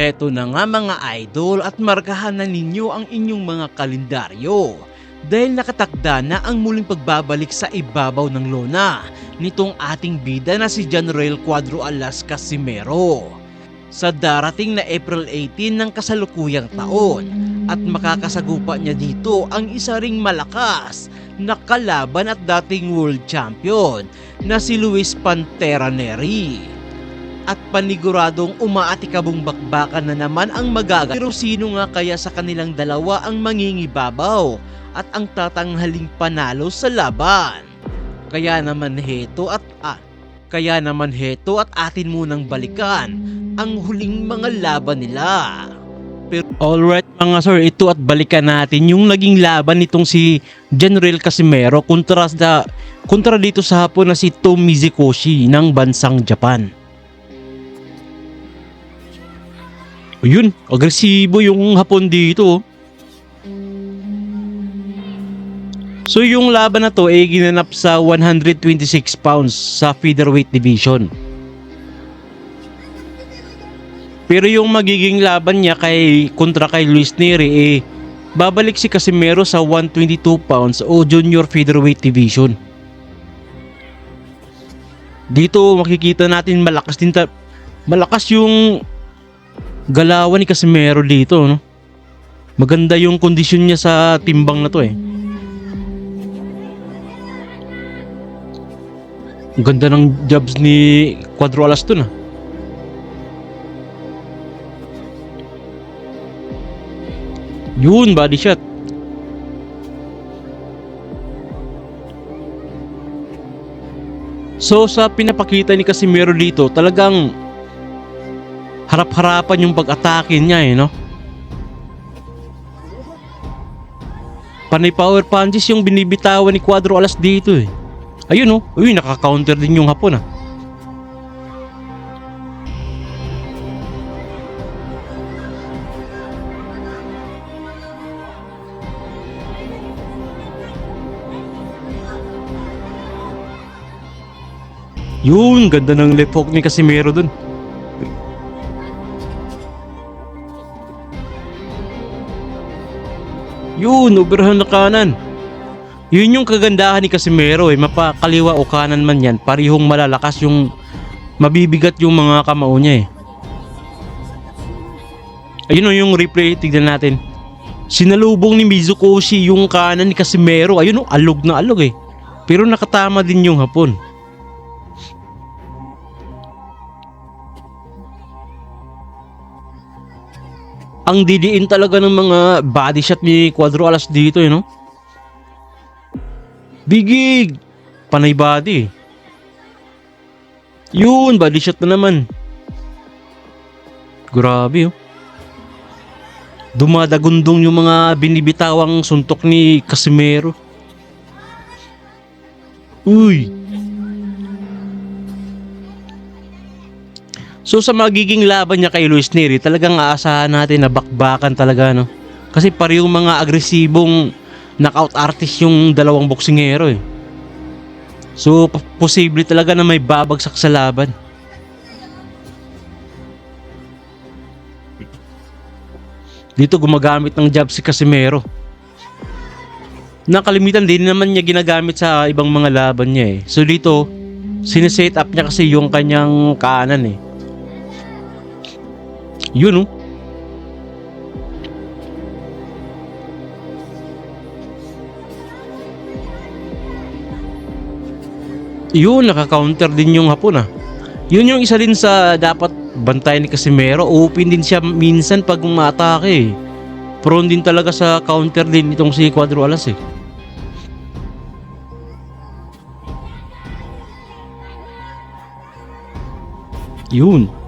Heto na nga mga idol at markahan na ninyo ang inyong mga kalendaryo dahil nakatakda na ang muling pagbabalik sa ibabaw ng lona nitong ating bida na si General Cuadro Alas Casimero sa darating na April 18 ng kasalukuyang taon at makakasagupa niya dito ang isa ring malakas na kalaban at dating world champion na si Luis Pantera Neri. At paniguradong umaatikabong bakbakan na naman ang magaga. Pero sino nga kaya sa kanilang dalawa ang mangingibabaw at ang tatanghaling panalo sa laban? Kaya naman heto at atin munang balikan ang huling mga laban nila. Pero alright mga sir, ito at balikan natin yung naging laban nitong si General Casimero kontra dito sa hapon na si Tomi Mizikoshi ng bansang Japan. Ayun, agresibo yung hapon dito. So yung laban na to ay ginanap sa 126 pounds sa featherweight division. Pero yung magiging laban niya kontra kay Luis Neri babalik si Casimero sa 122 pounds o junior featherweight division. Dito makikita natin malakas yung galawan ni Casimero dito, no? Maganda yung kondisyon niya sa timbang na to eh. Ang ganda ng jabs ni Cuadro Alas to na. Yun, body shot. So sa pinapakita ni Casimero dito, talagang harap-harapan yung pag-atake niya eh, no? Panay power punches yung binibitawan ni Cuadro Alas dito eh. Ayun oh, uy, naka-counter din yung hapon ah. Yun, ganda ng left hook ni Casimero dun. Yun, overhand na kanan. Yun yung kagandahan ni Casimero eh. Mapakaliwa o kanan man yan, parehong malalakas yung mabibigat yung mga kamao niya eh. Ayun o yung replay, tignan natin. Sinalubong ni Mizikoshi yung kanan ni Casimero. Ayun o, alog na alog eh. Pero nakatama din yung hapon. Ang didiin talaga ng mga body shot ni Cuadro Alas dito eh, no? Bigig! Panay body. Yun, body shot na naman. Grabe oh. Dumadagundong yung mga binibitawang suntok ni Casimero. Uy! So sa magiging laban niya kay Luis Neri, talagang aasahan natin na bakbakan talaga, no? Kasi parehong mga agresibong knockout artist yung dalawang boksingero eh. So posible talaga na may babagsak sa laban. Dito gumagamit ng jab si Casimero. Nakalimitan din naman niya ginagamit sa ibang mga laban niya eh. So dito sineset up niya kasi yung kanyang kanan eh. Yun oh. Yun, naka-counter din yung hapon ah. Yun yung isa din sa dapat bantayan ni Casimero. Open din siya minsan pag umatake eh. Prone din talaga sa counter din itong si Cuadro Alas eh. Yun.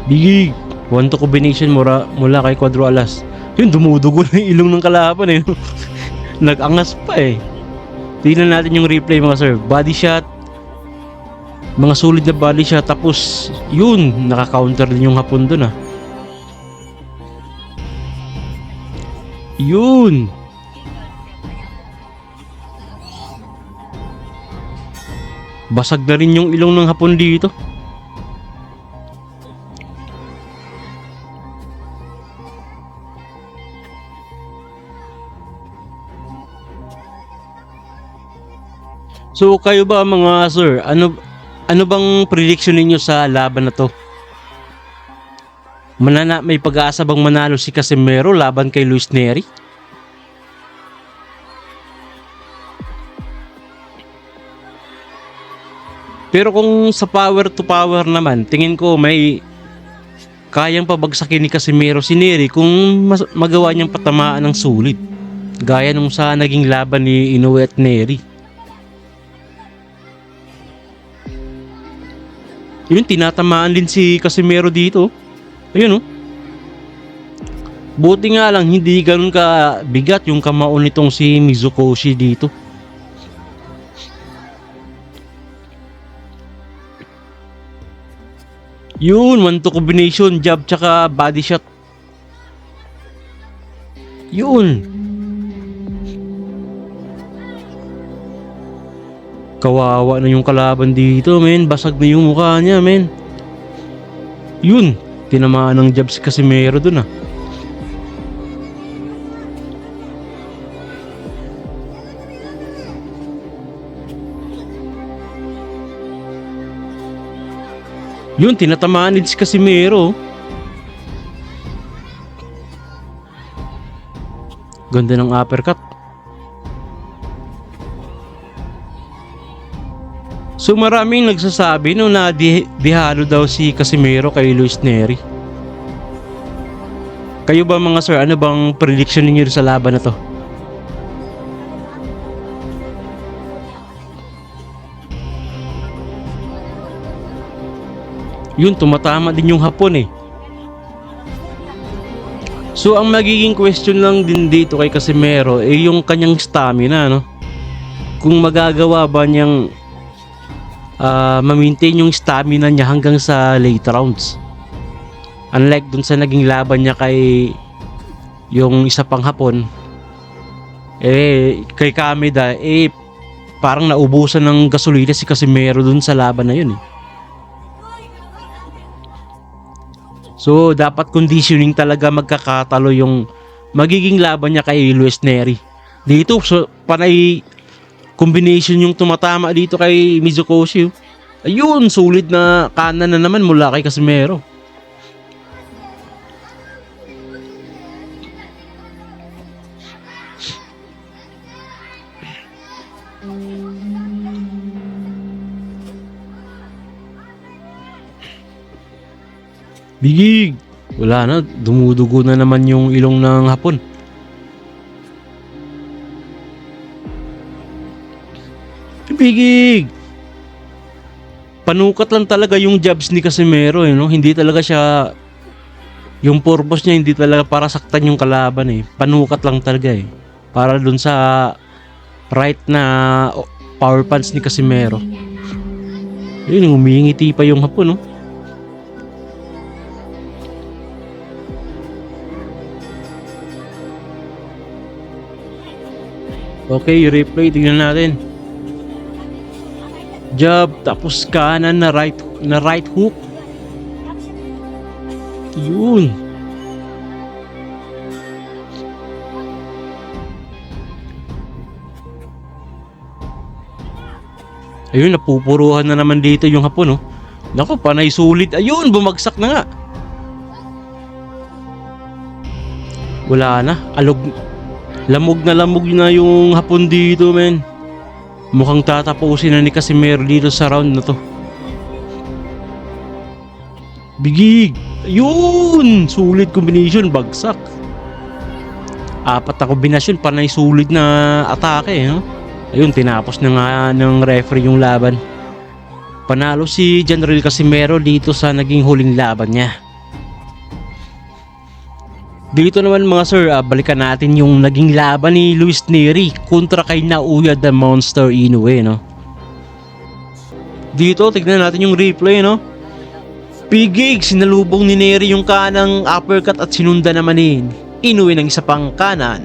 Bigig! 1-2 combination mula kay Cuadro Alas. Yun, dumudugo na yung ilong ng kalaban eh. Nag-angas pa eh. Tingnan natin yung replay mga sir. Body shot. Mga solid na body shot. Tapos yun, naka-counter din yung hapon dun ah. Yun! Basag na rin yung ilong ng Hapon dito. So kayo ba mga sir, ano bang prediction ninyo sa laban na to? May pag-asa bang manalo si Casimero laban kay Luis Neri? Pero kung sa power to power naman, tingin ko may kayang pabagsakin ni Casimero si Neri kung magawa niyang patamaan ng sulit. Gaya nung sa naging laban ni Inoue at Neri. Yun, tinatamaan din si Casimero dito. Ayun, oh. Buti nga lang hindi ganun ka bigat yung kamao nitong si Mizukoshi dito. Yun, 1-2 combination, jab tsaka body shot. Yun. Kawawa na yung kalaban dito, men. Basag na yung mukha niya, men. Yun, tinamaan ng jab si Casimero dun, ah. Yun, tinatamaan din si Casimero. Ganda ng uppercut. So maraming nagsasabi no na dihalo daw si Casimero kay Luis Neri. Kayo ba mga sir, ano bang prediction niyo sa laban na to? Yun, tumatama din yung Hapon eh. So ang magiging question lang din dito kay Casimero yung kanyang stamina, no? Kung magagawa ba niyang ma-maintain yung stamina niya hanggang sa late rounds. Unlike dun sa naging laban niya kay yung isa pang Hapon, kay Kameda, parang naubusan ng gasolina si Casimero dun sa laban na yun eh. So dapat conditioning talaga magkakatalo yung magiging laban niya kay Luis Neri. Dito so panay combination yung tumatama dito kay Mizukoshi. Ayun, sulit na kanan na naman mula kay Casimero. Bigig! Wala na, dumudugo na naman yung ilong ng Hapon. Bigig! Panukat lang talaga yung jabs ni Casimero no? Hindi talaga siya, yung purpose niya hindi talaga para saktan yung kalaban eh. Panukat lang talaga eh. Para dun sa right na power punch ni Casimero. Yun, humingiti pa yung Hapon no? Okay, replay, tingnan natin. Jab, tapos kanan na right hook. Yun. Ayun, napupuruhan na naman dito yung Hapon, oh. Naku, panay sulit. Ayun, bumagsak na nga. Wala na, lamog na yung Hapon dito, men. Mukhang tatapusin na ni Casimero dito sa round na to. Bigig! Ayun! Sulit combination, bagsak. 4 na kombinasyon, panay sulit na atake, no? Ayun, tinapos na nga ng referee yung laban. Panalo si General Casimero dito sa naging huling laban niya. Dito naman mga sir, balikan natin yung naging laban ni Luis Neri kontra kay Naoya the Monster Inoue, no? Dito, tignan natin yung replay, no? Pigig, sinalubong ni Neri yung kanang uppercut at sinunda naman ni Inoue ng isa pang kanan.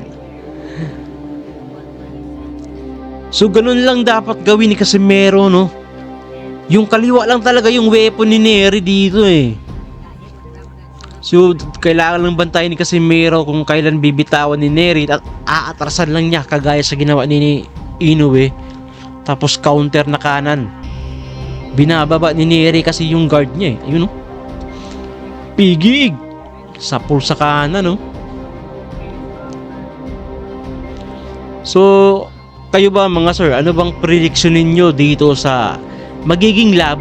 So ganun lang dapat gawin ni Casimero, no? Yung kaliwa lang talaga yung weapon ni Neri dito eh. So, kailangan lang bantayan ni Casimiro kung kailan bibitawan ni Neri at aatrasan lang niya kagaya sa ginawa ni Inoue. Tapos counter na kanan. Binababa ni Neri kasi yung guard niya eh. Ayun oh. Pigig! Sapul sa kanan oh. So, kayo ba mga sir, ano bang prediction ninyo dito sa magiging laban